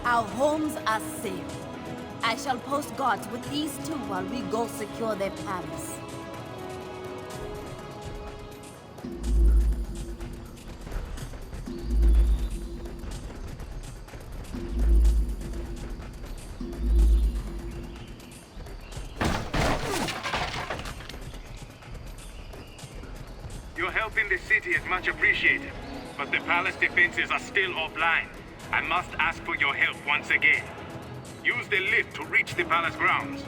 Our homes are safe. I shall post guards with these two while we go secure their palace. Your help in the city is much appreciated, but the palace defenses are still offline. I must ask for your help once again. Use the lift to reach the palace grounds.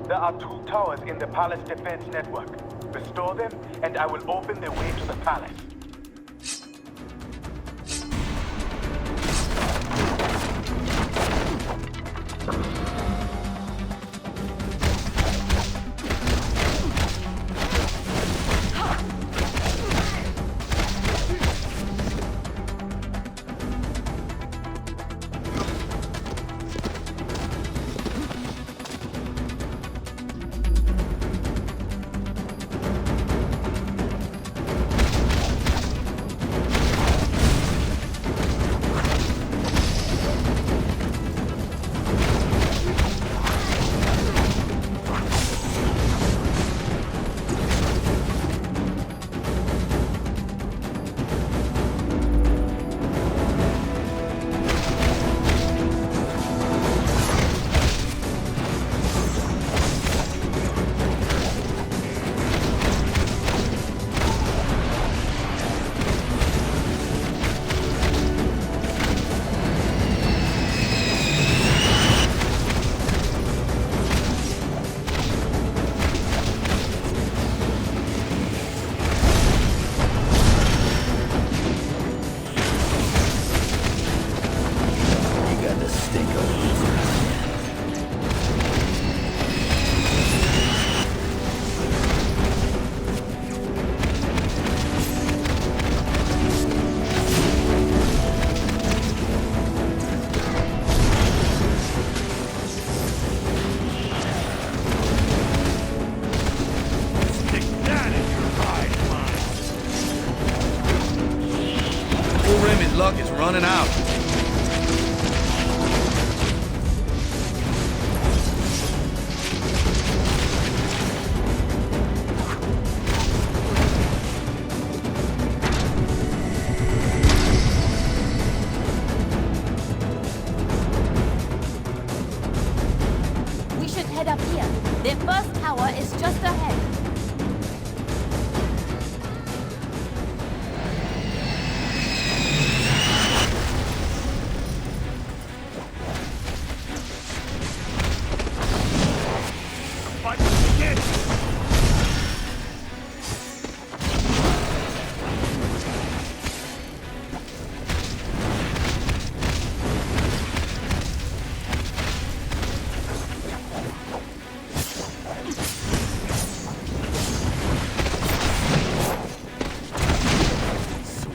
There are 2 towers in the palace defense network. Restore them, and I will open the way to the palace. Luck is running out. We should head up here. Their first tower is just ahead.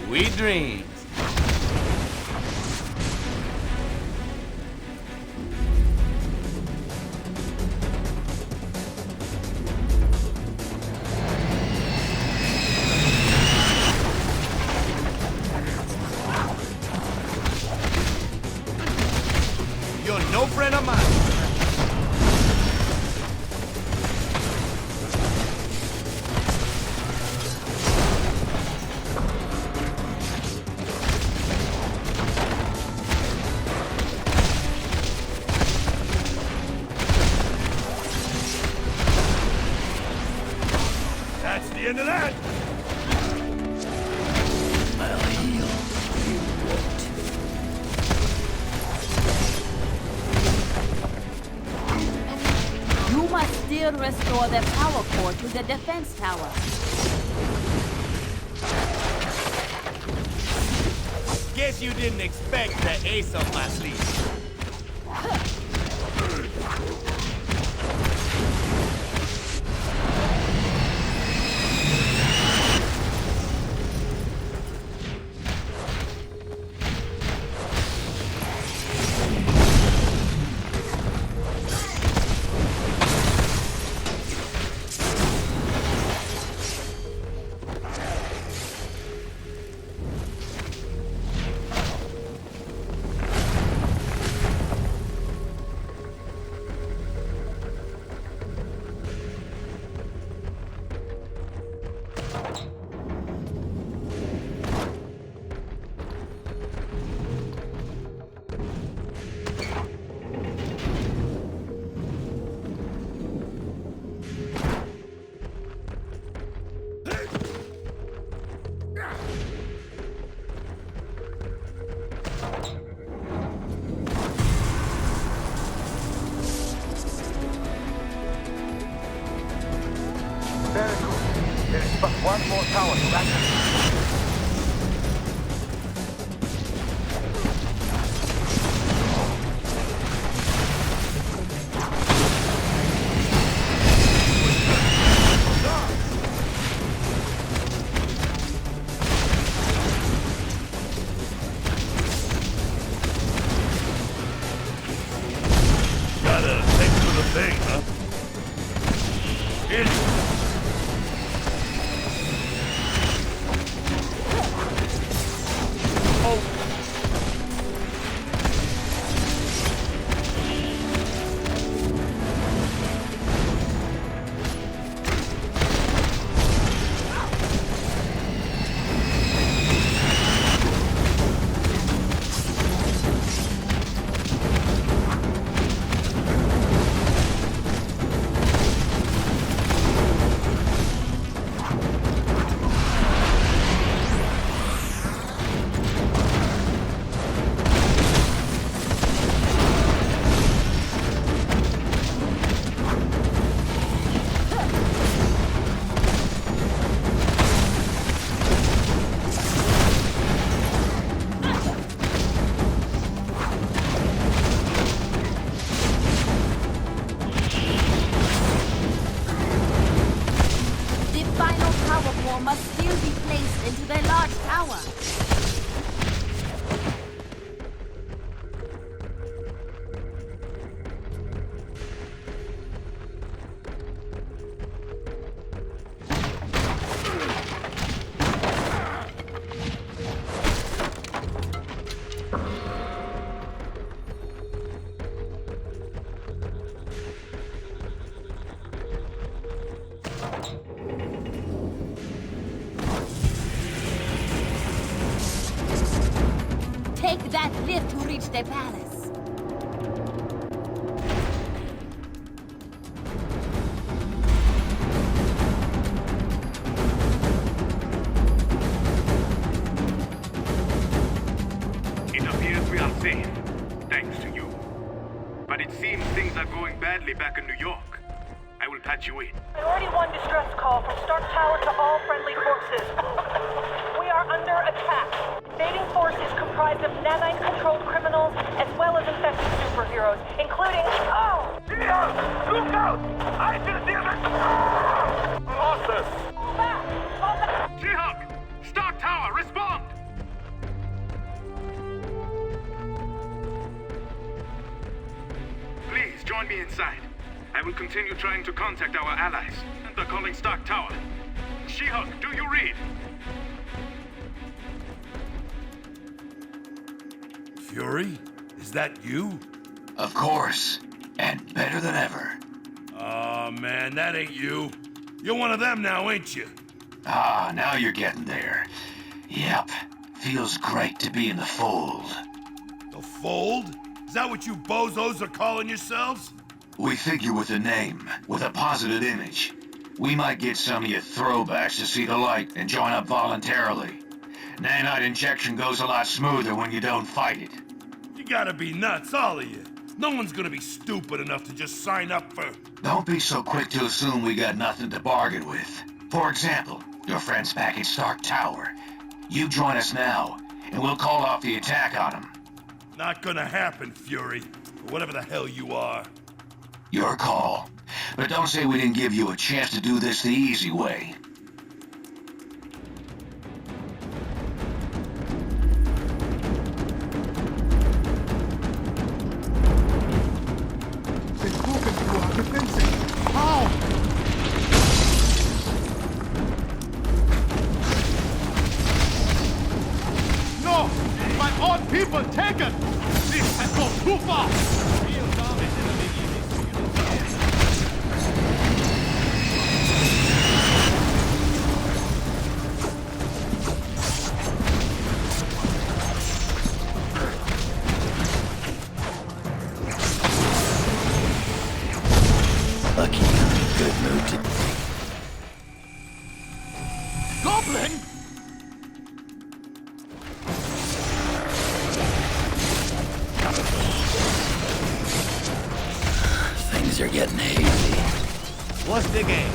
Sweet dreams. You're no friend of mine. That's the end of that! I'll heal. You won't. You must still restore the power core to the defense tower. Guess you didn't expect the ace up my sleeve. There is but one more tower to access. Gotta take to the thing, huh? Must still be placed into their large tower. Take that lift to reach the palace. It appears we are safe, thanks to you. But it seems things are going badly back in New York. I will patch you in. Priority 1 distress call from Stark Tower to all friendly forces. We are under attack. Invading force is comprised of nanite-controlled criminals as well as infected superheroes, including... Oh! Diaz! Look out! I did the losses! Fall back! Fall back! She-Hulk! Stark Tower, respond! Please join me inside. I will continue trying to contact our allies. They're calling Stark Tower. She-Hulk, do you read? Fury? Is that you? Of course. And better than ever. Oh man, that ain't you. You're one of them now, ain't you? Ah, now you're getting there. Yep. Feels great to be in the fold. The Fold? Is that what you bozos are calling yourselves? We figure with a name, with a positive image. We might get some of you throwbacks to see the light and join up voluntarily. Nanite injection goes a lot smoother when you don't fight it. You gotta be nuts, all of you. No one's gonna be stupid enough to just sign up for... Don't be so quick to assume we got nothing to bargain with. For example, your friends back at Stark Tower. You join us now, and we'll call off the attack on them. Not gonna happen, Fury. Or whatever the hell you are. Your call. But don't say we didn't give you a chance to do this the easy way. No! My own people taken! This has gone too far! Lucky I'm in a good mood today. Goblin? Things are getting hazy. What's the game?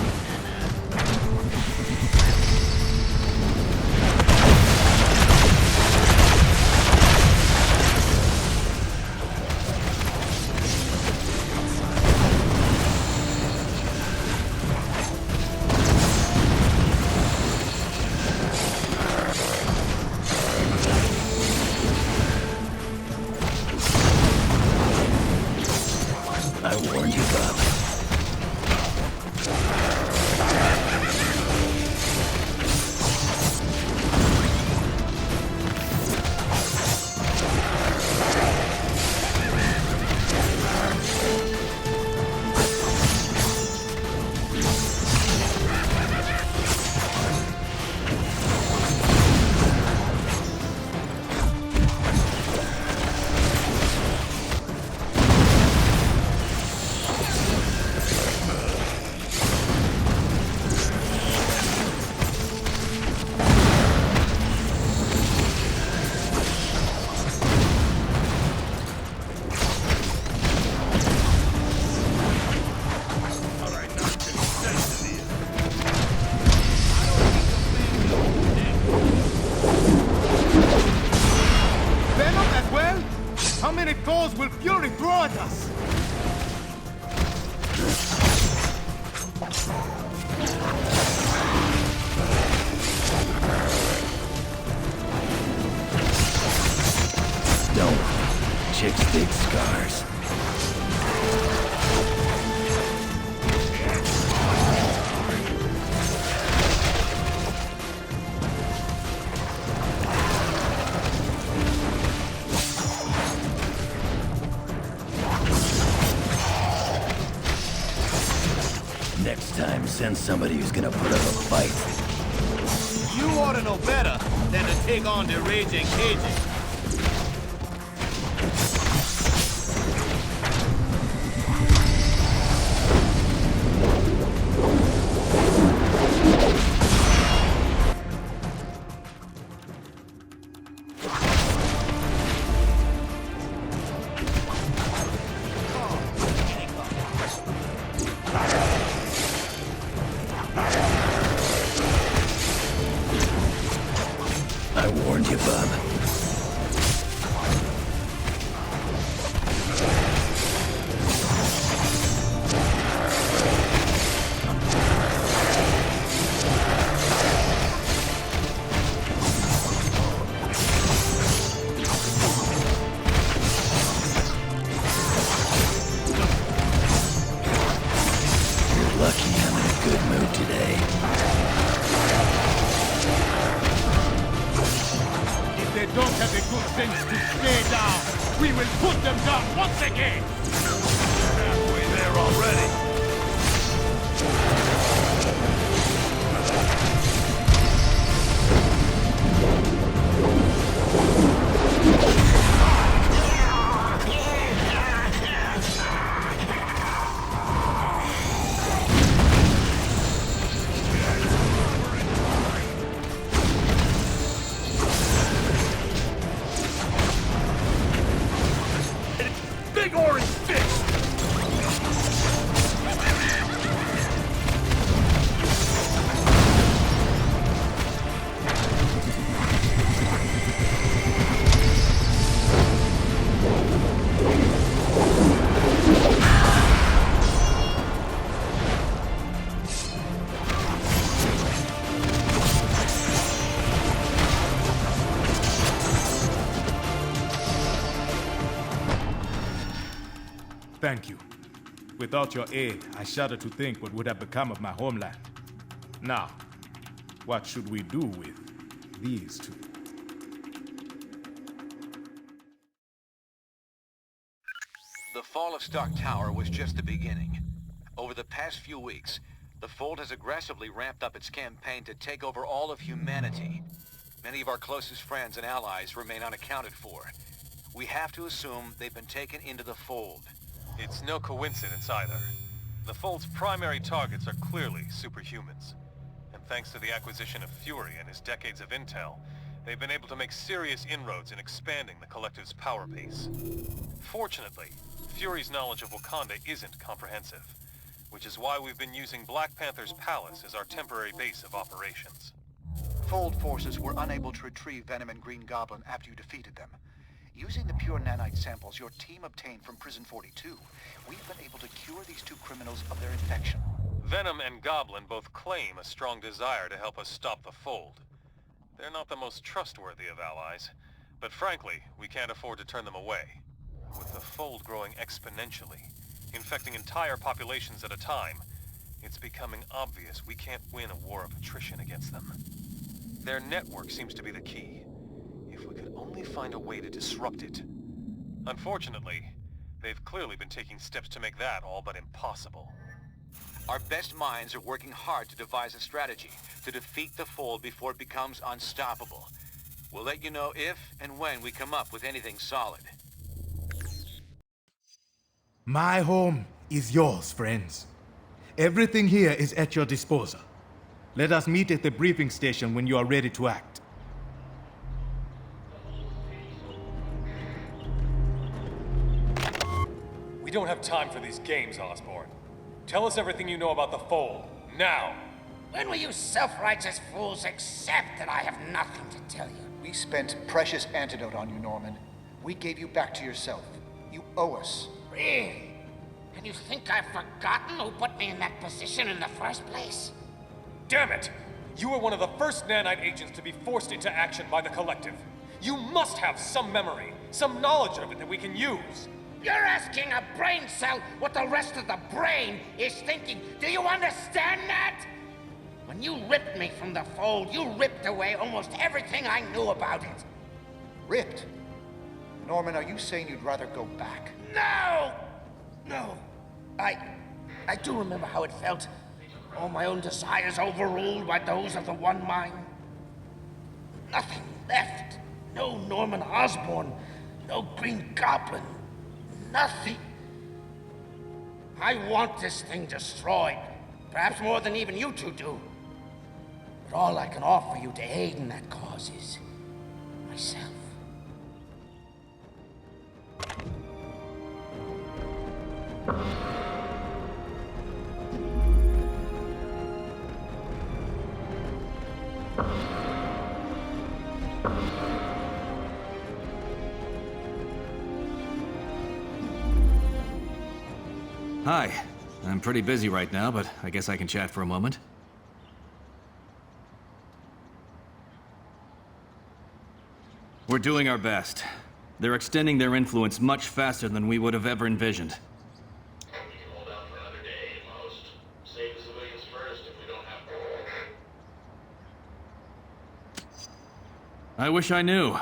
scars. Next time, send somebody who's gonna put up a fight. You ought to know better than to take on the raging cages. I warned you, bub. You're lucky I'm in a good mood today. If they don't have the good sense to stay down, we will put them down once again! Halfway there already. Big orange fish! Thank you. Without your aid, I shudder to think what would have become of my homeland. Now, what should we do with these two? The fall of Stark Tower was just the beginning. Over the past few weeks, the Fold has aggressively ramped up its campaign to take over all of humanity. Many of our closest friends and allies remain unaccounted for. We have to assume they've been taken into the Fold. It's no coincidence either. The Fold's primary targets are clearly superhumans. And thanks to the acquisition of Fury and his decades of intel, they've been able to make serious inroads in expanding the Collective's power base. Fortunately, Fury's knowledge of Wakanda isn't comprehensive, which is why we've been using Black Panther's palace as our temporary base of operations. Fold forces were unable to retrieve Venom and Green Goblin after you defeated them. Using the pure nanite samples your team obtained from Prison 42, we've been able to cure these two criminals of their infection. Venom and Goblin both claim a strong desire to help us stop the Fold. They're not the most trustworthy of allies, but frankly, we can't afford to turn them away. With the Fold growing exponentially, infecting entire populations at a time, it's becoming obvious we can't win a war of attrition against them. Their network seems to be the key. If we could only find a way to disrupt it. Unfortunately, they've clearly been taking steps to make that all but impossible. Our best minds are working hard to devise a strategy to defeat the Fold before it becomes unstoppable. We'll let you know if and when we come up with anything solid. My home is yours, friends. Everything here is at your disposal. Let us meet at the briefing station when you are ready to act. We don't have time for these games, Osborn. Tell us everything you know about the Fold, now! When will you self-righteous fools accept that I have nothing to tell you? We spent precious antidote on you, Norman. We gave you back to yourself. You owe us. Really? And you think I've forgotten who put me in that position in the first place? Damn it! You were one of the first nanite agents to be forced into action by the Collective. You must have some memory, some knowledge of it that we can use. You're asking a brain cell what the rest of the brain is thinking. Do you understand that? When you ripped me from the fold, you ripped away almost everything I knew about it. Ripped? Norman, are you saying you'd rather go back? No! No. I do remember how it felt. All my own desires overruled by those of the One Mind. Nothing left. No Norman Osborn. No Green Goblin. Nothing. I want this thing destroyed. Perhaps more than even you two do. But all I can offer you to aid in that cause is myself. Hi. I'm pretty busy right now, but I guess I can chat for a moment. We're doing our best. They're extending their influence much faster than we would have ever envisioned. We can hold out for another day at most. Save the civilians first if we don't have to. I wish I knew.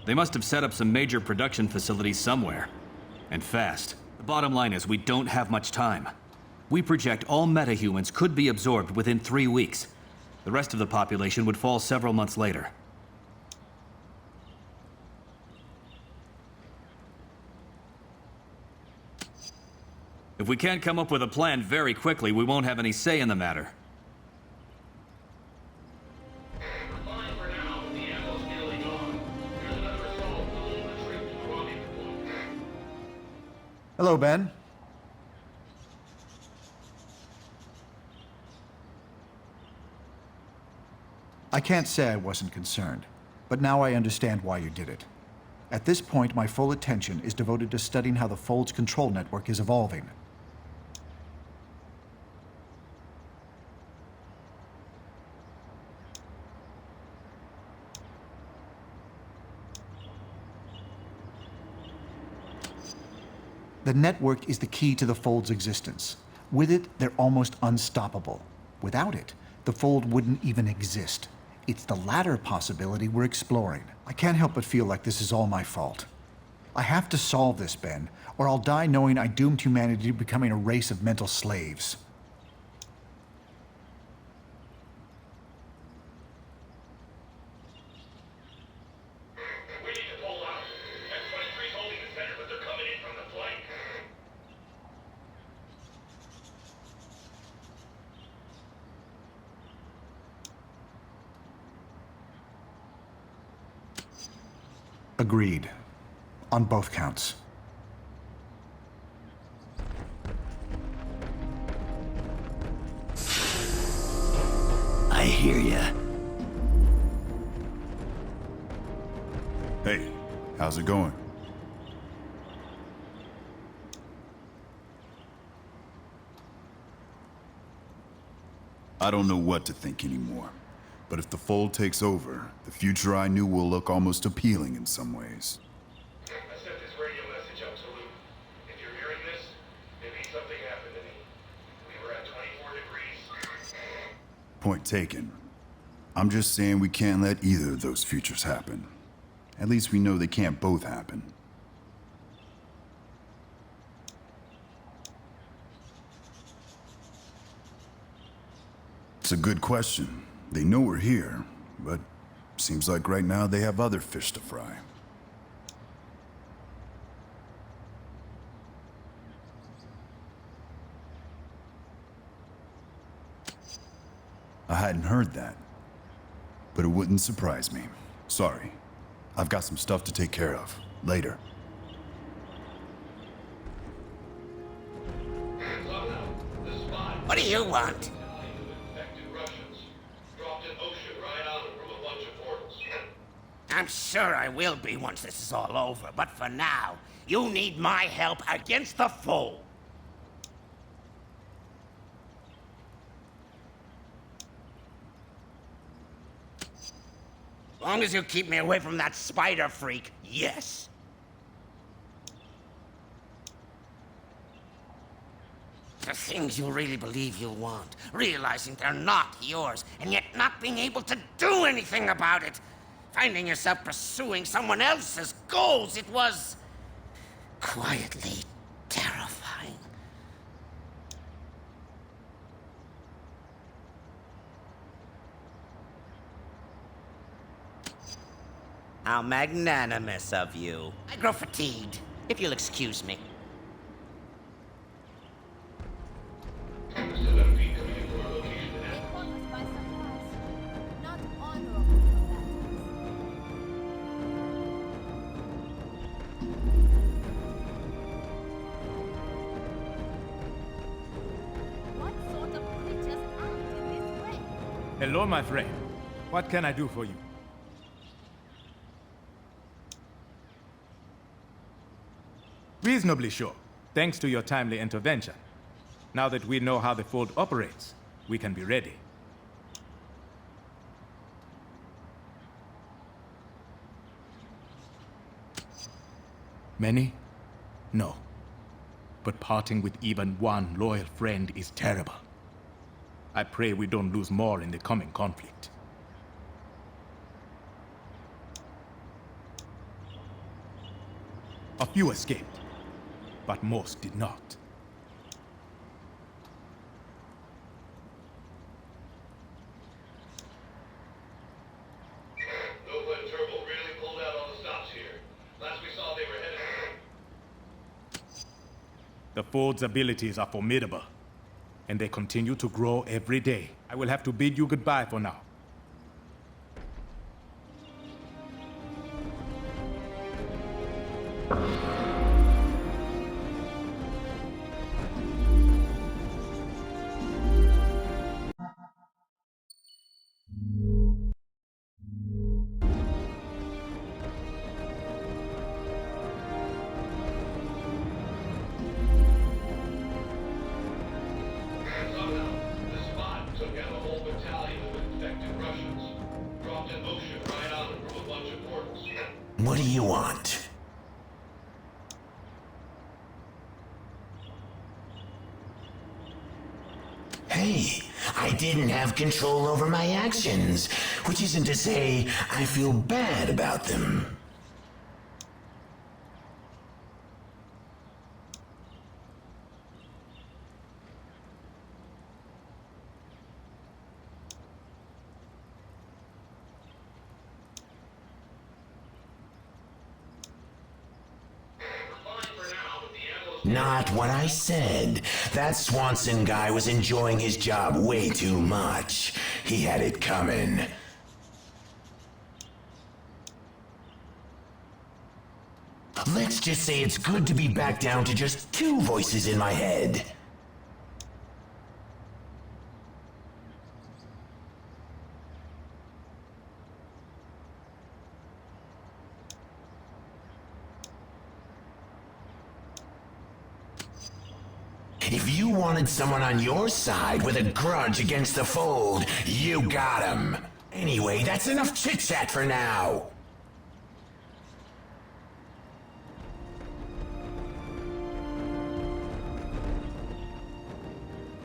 They must have set up some major production facilities somewhere. And fast. The bottom line is we don't have much time. We project all metahumans could be absorbed within 3 weeks. The rest of the population would fall several months later. If we can't come up with a plan very quickly, we won't have any say in the matter. We're fine for now, but the ammo's nearly gone. There's another assault. We'll retreat to the rendezvous point. Hello, Ben. I can't say I wasn't concerned, but now I understand why you did it. At this point, my full attention is devoted to studying how the Fold's control network is evolving. The network is the key to the Fold's existence. With it, they're almost unstoppable. Without it, the Fold wouldn't even exist. It's the latter possibility we're exploring. I can't help but feel like this is all my fault. I have to solve this, Ben, or I'll die knowing I doomed humanity to becoming a race of mental slaves. We need to pull out. X-23's holding the center, but they're coming in from the flank. Agreed. On both counts. I hear ya. Hey, how's it going? I don't know what to think anymore. But if the Fold takes over, the future I knew will look almost appealing in some ways. I sent this radio message up to Luke. If you're hearing this, maybe something happened to me. We were at 24 degrees. Point taken. I'm just saying we can't let either of those futures happen. At least we know they can't both happen. It's a good question. They know we're here, but seems like right now they have other fish to fry. I hadn't heard that, but it wouldn't surprise me. Sorry. I've got some stuff to take care of. Later. What do you want? I'm sure I will be once this is all over, but for now, you need my help against the Fold. As long as you keep me away from that spider freak, yes. things you really believe you want, realizing they're not yours, and yet not being able to do anything about it. Finding yourself pursuing someone else's goals, it was quietly terrifying. How magnanimous of you. I grow fatigued, if you'll excuse me. Hello, my friend. What can I do for you? Reasonably sure, thanks to your timely intervention. Now that we know how the Fold operates, we can be ready. Many? No. But parting with even one loyal friend is terrible. I pray we don't lose more in the coming conflict. A few escaped, but most did not. Nova and Turbo really pulled out all the stops here. Last we saw, they were headed... The Fold's abilities are formidable, and they continue to grow every day. I will have to bid you goodbye for now. What do you want? Hey, I didn't have control over my actions, which isn't to say I feel bad about them. Not what I said. That Swanson guy was enjoying his job way too much. He had it coming. Let's just say it's good to be back down to just 2 voices in my head. If you wanted someone on your side with a grudge against the Fold, you got him. Anyway, that's enough chit-chat for now.